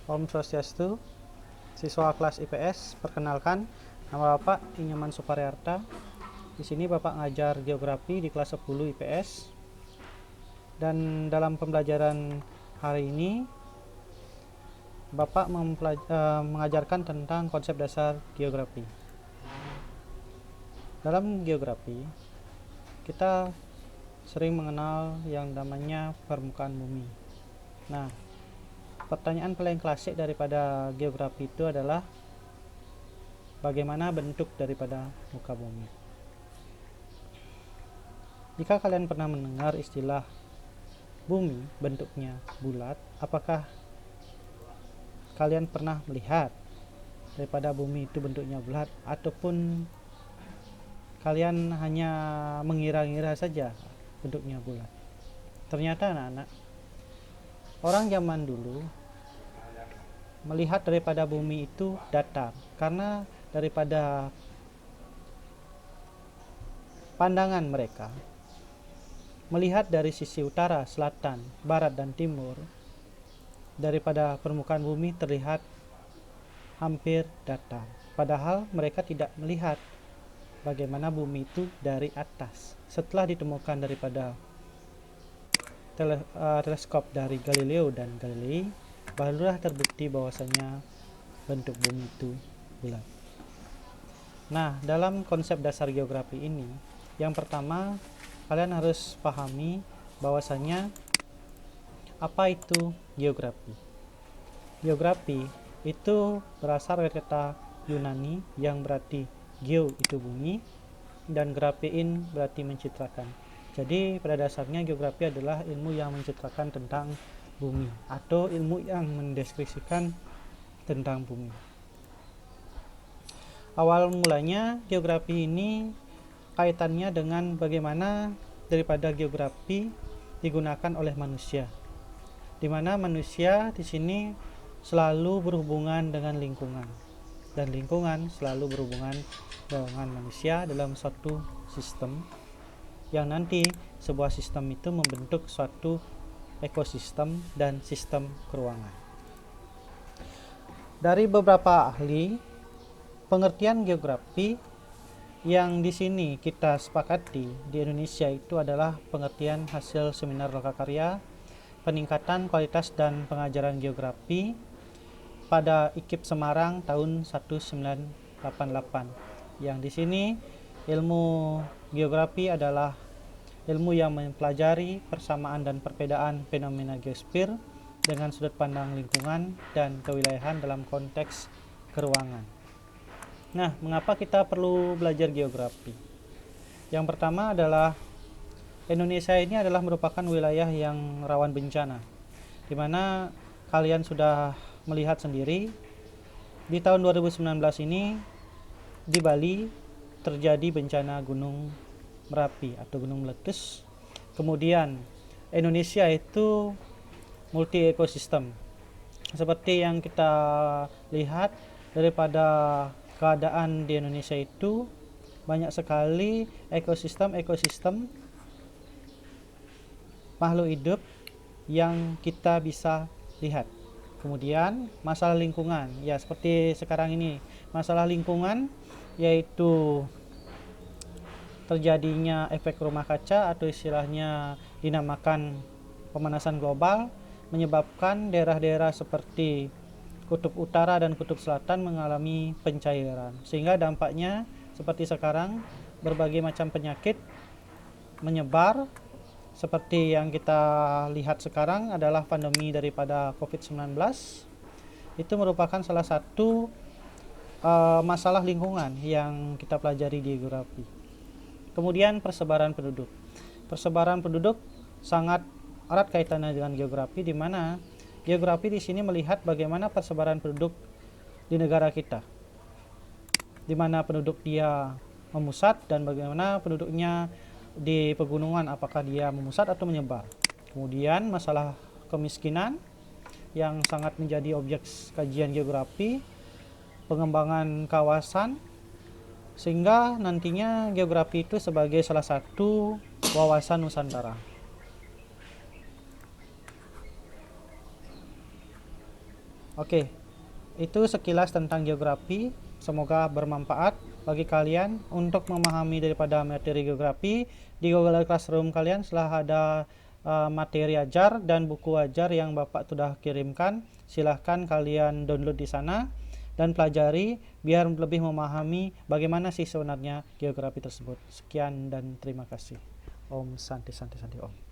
Om Swastiastu, siswa kelas IPS. Perkenalkan, nama Bapak Inyaman Suparyarta. Di sini Bapak ngajar geografi di kelas 10 IPS. Dan dalam pembelajaran hari ini, Bapak mengajarkan tentang konsep dasar geografi. Dalam geografi, kita sering mengenal yang namanya permukaan bumi. Nah, pertanyaan paling klasik daripada geografi itu adalah bagaimana bentuk daripada muka bumi. Jika kalian pernah mendengar istilah bumi bentuknya bulat, apakah kalian pernah melihat daripada bumi itu bentuknya bulat, ataupun kalian hanya mengira-ngira saja bentuknya bulat? Ternyata anak-anak, orang zaman dulu melihat daripada bumi itu datar, karena daripada pandangan mereka melihat dari sisi utara, selatan, barat, dan timur, daripada permukaan bumi terlihat hampir datar, padahal mereka tidak melihat bagaimana bumi itu dari atas. Setelah ditemukan daripada teleskop dari Galileo dan Galilei, barulah terbukti bahwasanya bentuk bumi itu bulat. Nah, dalam konsep dasar geografi ini, yang pertama kalian harus pahami bahwasanya apa itu geografi. Geografi itu berasal dari kata Yunani yang berarti geo itu bumi dan grafein berarti mencitrakan. Jadi pada dasarnya geografi adalah ilmu yang mencitrakan tentang bumi atau ilmu yang mendeskripsikan tentang bumi. Awal mulanya geografi ini kaitannya dengan bagaimana daripada geografi digunakan oleh manusia, di mana manusia di sini selalu berhubungan dengan lingkungan, dan lingkungan selalu berhubungan dengan manusia dalam suatu sistem, yang nanti sebuah sistem itu membentuk suatu ekosistem dan sistem keruangan. Dari beberapa ahli, pengertian geografi yang di sini kita sepakati di Indonesia itu adalah pengertian hasil seminar lokakarya peningkatan kualitas dan pengajaran geografi pada IKIP Semarang tahun 1988. Yang di sini ilmu geografi adalah ilmu yang mempelajari persamaan dan perbedaan fenomena geosfer dengan sudut pandang lingkungan dan kewilayahan dalam konteks keruangan. Nah, mengapa kita perlu belajar geografi? Yang pertama adalah Indonesia ini adalah merupakan wilayah yang rawan bencana, di mana kalian sudah melihat sendiri di tahun 2019 ini di Bali terjadi bencana gunung Merapi atau gunung meletus. Kemudian Indonesia itu multi ekosistem, seperti yang kita lihat daripada keadaan di Indonesia itu banyak sekali ekosistem makhluk hidup yang kita bisa lihat. Kemudian masalah lingkungan, ya seperti sekarang ini masalah lingkungan, yaitu terjadinya efek rumah kaca atau istilahnya dinamakan pemanasan global, menyebabkan daerah-daerah seperti kutub utara dan kutub selatan mengalami pencairan, sehingga dampaknya seperti sekarang berbagai macam penyakit menyebar. Seperti yang kita lihat sekarang adalah pandemi daripada COVID-19. Itu merupakan salah satu masalah lingkungan yang kita pelajari di geografi. Kemudian persebaran penduduk. Persebaran penduduk sangat erat kaitannya dengan geografi, di mana geografi di sini melihat bagaimana persebaran penduduk di negara kita, di mana penduduk dia memusat dan bagaimana penduduknya di pegunungan, apakah dia memusat atau menyebar. Kemudian masalah kemiskinan yang sangat menjadi objek kajian geografi, pengembangan kawasan, sehingga nantinya geografi itu sebagai salah satu wawasan Nusantara. Oke, itu sekilas tentang geografi. Semoga bermanfaat bagi kalian untuk memahami daripada materi geografi. Di Google Classroom kalian setelah ada materi ajar dan buku ajar yang Bapak sudah kirimkan, silahkan kalian download di sana dan pelajari biar lebih memahami bagaimana sih sebenarnya geografi tersebut. Sekian dan terima kasih. Om Santi Santi Santi Om.